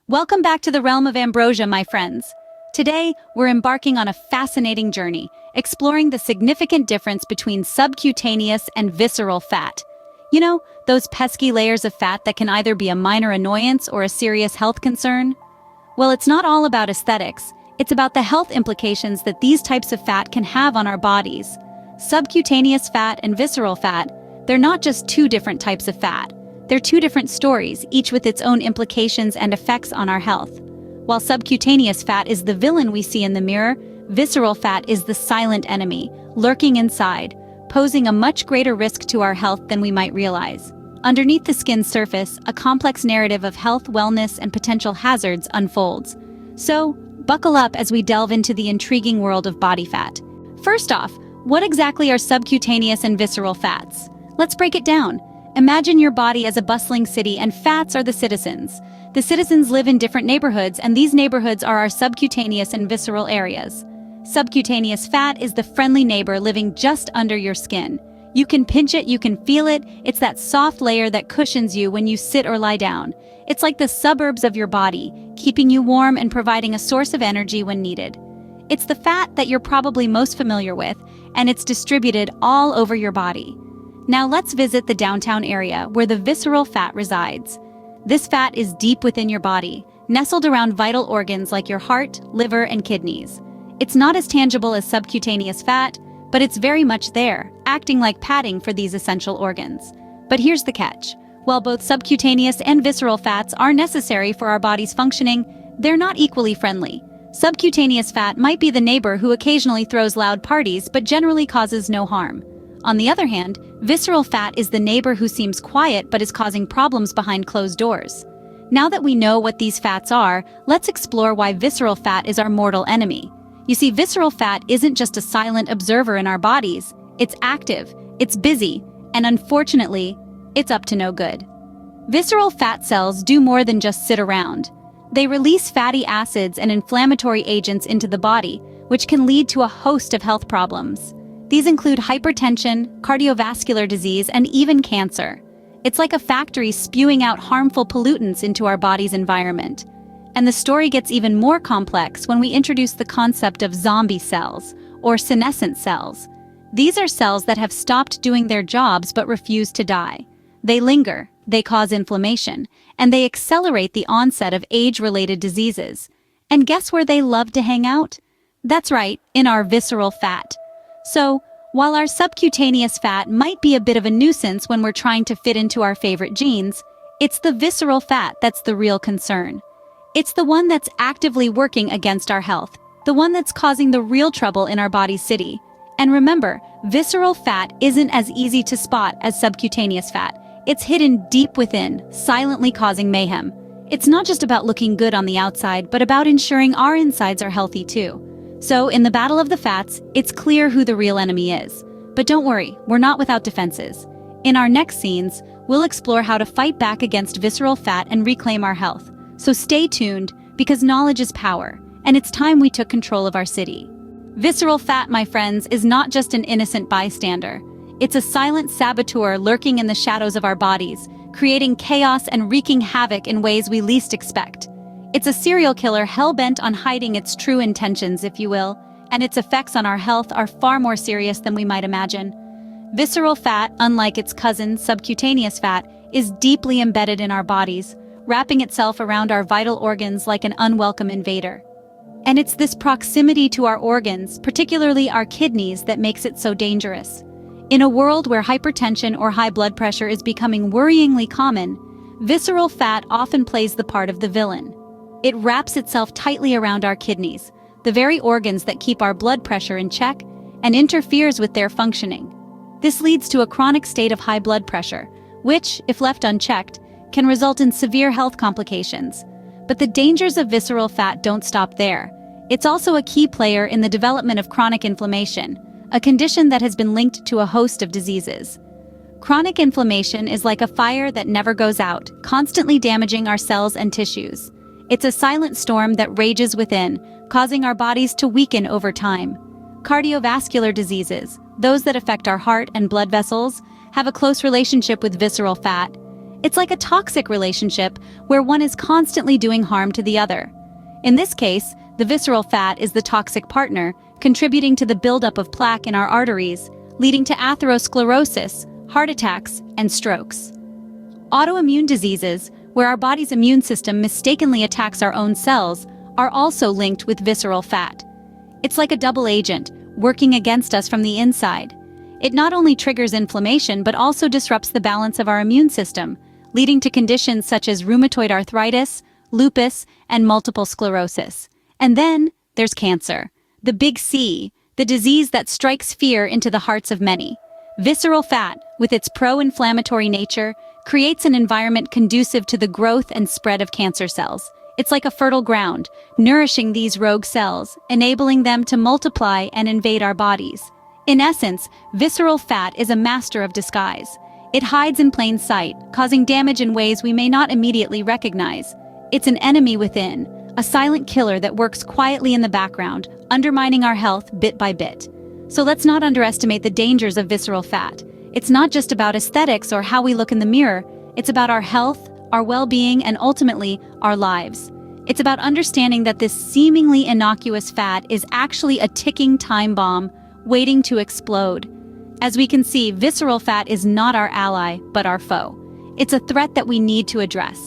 Welcome back to the realm of ambrosia, my friends. Today, we're embarking on a fascinating journey, exploring the significant difference between subcutaneous and visceral fat. You know, those pesky layers of fat that can either be a minor annoyance or a serious health concern? Well, it's not all about aesthetics. It's about the health implications that these types of fat can have on our bodies. Subcutaneous fat and visceral fat, they're not just two different types of fat. They're two different stories, each with its own implications and effects on our health. While subcutaneous fat is the villain we see in the mirror, visceral fat is the silent enemy, lurking inside, posing a much greater risk to our health than we might realize. Underneath the skin's surface, a complex narrative of health, wellness, and potential hazards unfolds. So, buckle up as we delve into the intriguing world of body fat. First off, what exactly are subcutaneous and visceral fats? Let's break it down. Imagine your body as a bustling city and fats are the citizens. The citizens live in different neighborhoods, and these neighborhoods are our subcutaneous and visceral areas. Subcutaneous fat is the friendly neighbor living just under your skin. You can pinch it, you can feel it. It's that soft layer that cushions you when you sit or lie down. It's like the suburbs of your body, keeping you warm and providing a source of energy when needed. It's the fat that you're probably most familiar with, and it's distributed all over your body. Now let's visit the downtown area where the visceral fat resides. This fat is deep within your body, nestled around vital organs like your heart, liver, and kidneys. It's not as tangible as subcutaneous fat, but it's very much there, acting like padding for these essential organs. But here's the catch. While both subcutaneous and visceral fats are necessary for our body's functioning, they're not equally friendly. Subcutaneous fat might be the neighbor who occasionally throws loud parties but generally causes no harm. On the other hand, visceral fat is the neighbor who seems quiet but is causing problems behind closed doors. Now that we know what these fats are, let's explore why visceral fat is our mortal enemy. You see, visceral fat isn't just a silent observer in our bodies. It's active, it's busy, and unfortunately, it's up to no good. Visceral fat cells do more than just sit around. They release fatty acids and inflammatory agents into the body, which can lead to a host of health problems. These include hypertension, cardiovascular disease, and even cancer. It's like a factory spewing out harmful pollutants into our body's environment. And the story gets even more complex when we introduce the concept of zombie cells, or senescent cells. These are cells that have stopped doing their jobs but refuse to die. They linger, they cause inflammation, and they accelerate the onset of age-related diseases. And guess where they love to hang out? That's right, in our visceral fat. So, while our subcutaneous fat might be a bit of a nuisance when we're trying to fit into our favorite jeans, it's the visceral fat that's the real concern. It's the one that's actively working against our health, the one that's causing the real trouble in our body's city. And remember, visceral fat isn't as easy to spot as subcutaneous fat. It's hidden deep within, silently causing mayhem. It's not just about looking good on the outside, but about ensuring our insides are healthy too. So, in the battle of the fats, it's clear who the real enemy is. But don't worry, we're not without defenses. In our next scenes, we'll explore how to fight back against visceral fat and reclaim our health. So stay tuned, because knowledge is power, and it's time we took control of our city. Visceral fat, my friends, is not just an innocent bystander. It's a silent saboteur lurking in the shadows of our bodies, creating chaos and wreaking havoc in ways we least expect. It's a serial killer hell-bent on hiding its true intentions, if you will, and its effects on our health are far more serious than we might imagine. Visceral fat, unlike its cousin, subcutaneous fat, is deeply embedded in our bodies, wrapping itself around our vital organs like an unwelcome invader. And it's this proximity to our organs, particularly our kidneys, that makes it so dangerous. In a world where hypertension or high blood pressure is becoming worryingly common, visceral fat often plays the part of the villain. It wraps itself tightly around our kidneys, the very organs that keep our blood pressure in check, and interferes with their functioning. This leads to a chronic state of high blood pressure, which, if left unchecked, can result in severe health complications. But the dangers of visceral fat don't stop there. It's also a key player in the development of chronic inflammation, a condition that has been linked to a host of diseases. Chronic inflammation is like a fire that never goes out, constantly damaging our cells and tissues. It's a silent storm that rages within, causing our bodies to weaken over time. Cardiovascular diseases, those that affect our heart and blood vessels, have a close relationship with visceral fat. It's like a toxic relationship where one is constantly doing harm to the other. In this case, the visceral fat is the toxic partner, contributing to the buildup of plaque in our arteries, leading to atherosclerosis, heart attacks, and strokes. Autoimmune diseases, where our body's immune system mistakenly attacks our own cells, are also linked with visceral fat. It's like a double agent, working against us from the inside. It not only triggers inflammation but also disrupts the balance of our immune system, leading to conditions such as rheumatoid arthritis, lupus, and multiple sclerosis. And then there's cancer, the big C, the disease that strikes fear into the hearts of many. Visceral fat, with its pro-inflammatory nature, creates an environment conducive to the growth and spread of cancer cells. It's like a fertile ground, nourishing these rogue cells, enabling them to multiply and invade our bodies. In essence, visceral fat is a master of disguise. It hides in plain sight, causing damage in ways we may not immediately recognize. It's an enemy within, a silent killer that works quietly in the background, undermining our health bit by bit. So let's not underestimate the dangers of visceral fat. It's not just about aesthetics or how we look in the mirror. It's about our health, our well-being, and ultimately, our lives. It's about understanding that this seemingly innocuous fat is actually a ticking time bomb waiting to explode. As we can see, visceral fat is not our ally, but our foe. It's a threat that we need to address,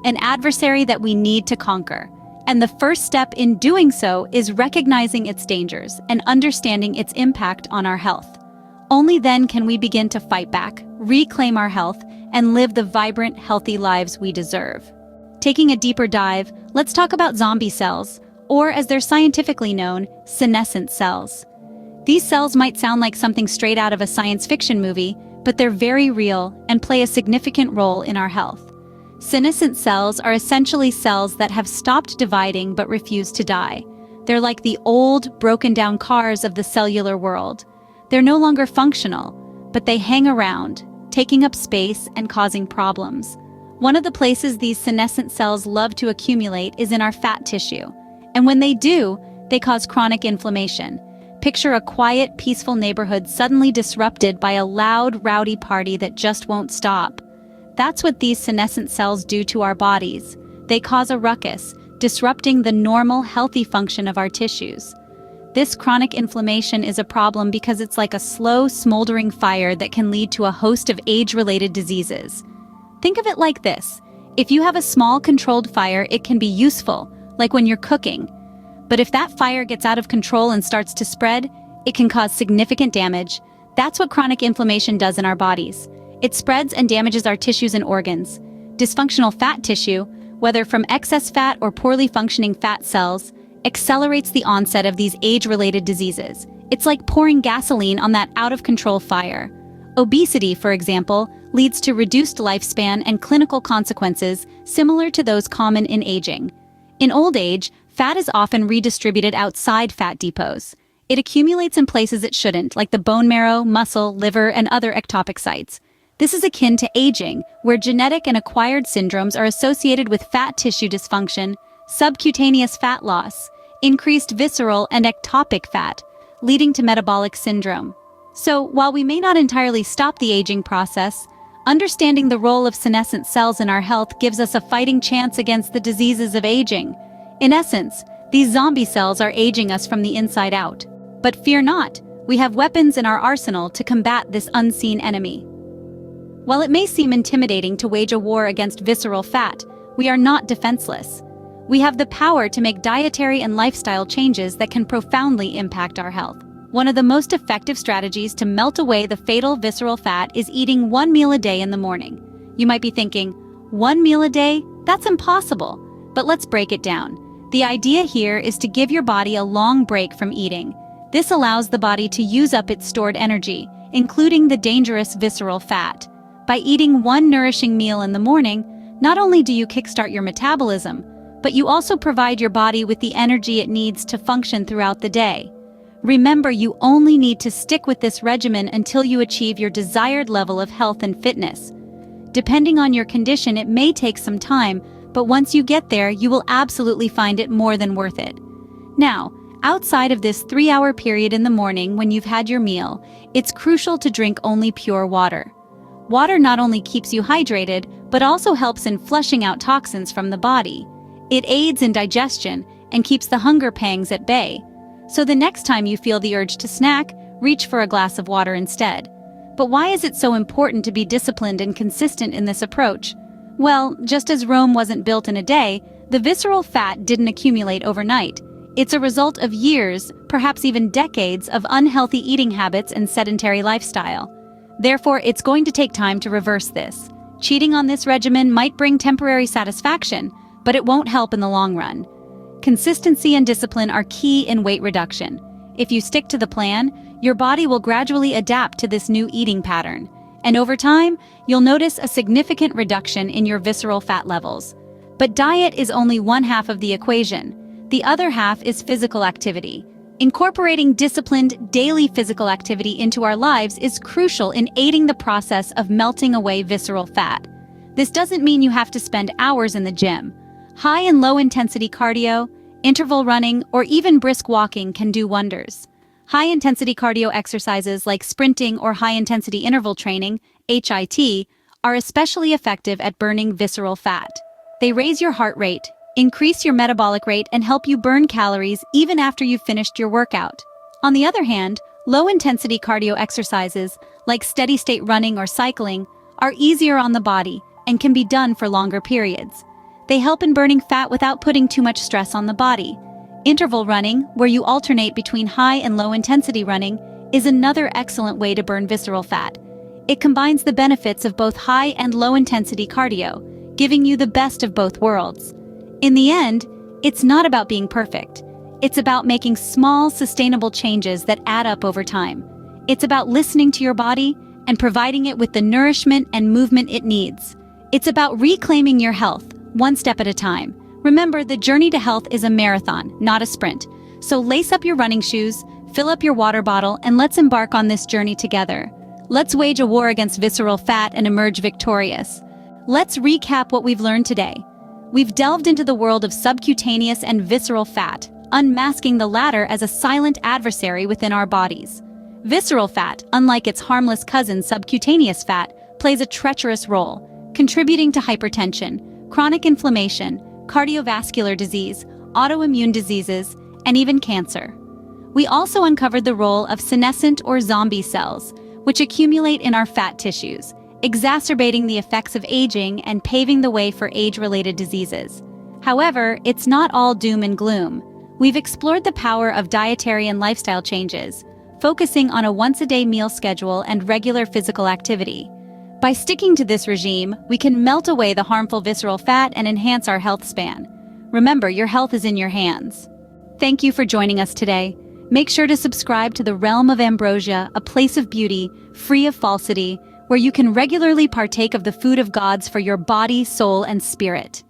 an adversary that we need to conquer. And the first step in doing so is recognizing its dangers and understanding its impact on our health. Only then can we begin to fight back, reclaim our health, and live the vibrant, healthy lives we deserve. Taking a deeper dive, let's talk about zombie cells, or as they're scientifically known, senescent cells. These cells might sound like something straight out of a science fiction movie, but they're very real and play a significant role in our health. Senescent cells are essentially cells that have stopped dividing but refuse to die. They're like the old, broken-down cars of the cellular world. They're no longer functional, but they hang around, taking up space and causing problems. One of the places these senescent cells love to accumulate is in our fat tissue. And when they do, they cause chronic inflammation. Picture a quiet, peaceful neighborhood suddenly disrupted by a loud, rowdy party that just won't stop. That's what these senescent cells do to our bodies. They cause a ruckus, disrupting the normal, healthy function of our tissues. This chronic inflammation is a problem because it's like a slow, smoldering fire that can lead to a host of age-related diseases. Think of it like this. If you have a small, controlled fire, it can be useful, like when you're cooking. But if that fire gets out of control and starts to spread, it can cause significant damage. That's what chronic inflammation does in our bodies. It spreads and damages our tissues and organs. Dysfunctional fat tissue, whether from excess fat or poorly functioning fat cells, accelerates the onset of these age-related diseases. It's like pouring gasoline on that out-of-control fire. Obesity, for example, leads to reduced lifespan and clinical consequences similar to those common in aging. In old age, fat is often redistributed outside fat depots. It accumulates in places it shouldn't, like the bone marrow, muscle, liver, and other ectopic sites. This is akin to aging, where genetic and acquired syndromes are associated with fat tissue dysfunction, subcutaneous fat loss, increased visceral and ectopic fat, leading to metabolic syndrome. So, while we may not entirely stop the aging process, understanding the role of senescent cells in our health gives us a fighting chance against the diseases of aging. In essence, these zombie cells are aging us from the inside out. But fear not, we have weapons in our arsenal to combat this unseen enemy. While it may seem intimidating to wage a war against visceral fat, we are not defenseless. We have the power to make dietary and lifestyle changes that can profoundly impact our health. One of the most effective strategies to melt away the fatal visceral fat is eating one meal a day in the morning. You might be thinking, one meal a day? That's impossible. But let's break it down. The idea here is to give your body a long break from eating. This allows the body to use up its stored energy, including the dangerous visceral fat. By eating one nourishing meal in the morning, not only do you kickstart your metabolism, but you also provide your body with the energy it needs to function throughout the day. Remember, you only need to stick with this regimen until you achieve your desired level of health and fitness. Depending on your condition, it may take some time, but once you get there, you will absolutely find it more than worth it. Now, outside of this 3-hour period in the morning when you've had your meal, it's crucial to drink only pure water. Water not only keeps you hydrated, but also helps in flushing out toxins from the body. It aids in digestion and keeps the hunger pangs at bay. So the next time you feel the urge to snack, reach for a glass of water instead. But why is it so important to be disciplined and consistent in this approach? Well, just as Rome wasn't built in a day, the visceral fat didn't accumulate overnight. It's a result of years, perhaps even decades, of unhealthy eating habits and sedentary lifestyle. Therefore, it's going to take time to reverse this. Cheating on this regimen might bring temporary satisfaction, but it won't help in the long run. Consistency and discipline are key in weight reduction. If you stick to the plan, your body will gradually adapt to this new eating pattern. And over time, you'll notice a significant reduction in your visceral fat levels. But diet is only one half of the equation. The other half is physical activity. Incorporating disciplined, daily physical activity into our lives is crucial in aiding the process of melting away visceral fat. This doesn't mean you have to spend hours in the gym. High and low-intensity cardio, interval running, or even brisk walking can do wonders. High-intensity cardio exercises like sprinting or high-intensity interval training, HIT, are especially effective at burning visceral fat. They raise your heart rate, increase your metabolic rate, and help you burn calories even after you've finished your workout. On the other hand, low-intensity cardio exercises, like steady-state running or cycling, are easier on the body and can be done for longer periods. They help in burning fat without putting too much stress on the body. Interval running, where you alternate between high and low-intensity running, is another excellent way to burn visceral fat. It combines the benefits of both high and low-intensity cardio, giving you the best of both worlds. In the end, it's not about being perfect. It's about making small, sustainable changes that add up over time. It's about listening to your body and providing it with the nourishment and movement it needs. It's about reclaiming your health, one step at a time. Remember, the journey to health is a marathon, not a sprint. So lace up your running shoes, fill up your water bottle, and let's embark on this journey together. Let's wage a war against visceral fat and emerge victorious. Let's recap what we've learned today. We've delved into the world of subcutaneous and visceral fat, unmasking the latter as a silent adversary within our bodies. Visceral fat, unlike its harmless cousin subcutaneous fat, plays a treacherous role, contributing to hypertension, chronic inflammation, cardiovascular disease, autoimmune diseases, and even cancer. We also uncovered the role of senescent or zombie cells, which accumulate in our fat tissues, exacerbating the effects of aging and paving the way for age-related diseases. However, it's not all doom and gloom. We've explored the power of dietary and lifestyle changes, focusing on a once-a-day meal schedule and regular physical activity. By sticking to this regime, we can melt away the harmful visceral fat and enhance our health span. Remember, your health is in your hands. Thank you for joining us today. Make sure to subscribe to the Realm of Ambrosia, a place of beauty, free of falsity, where you can regularly partake of the food of gods for your body, soul, and spirit.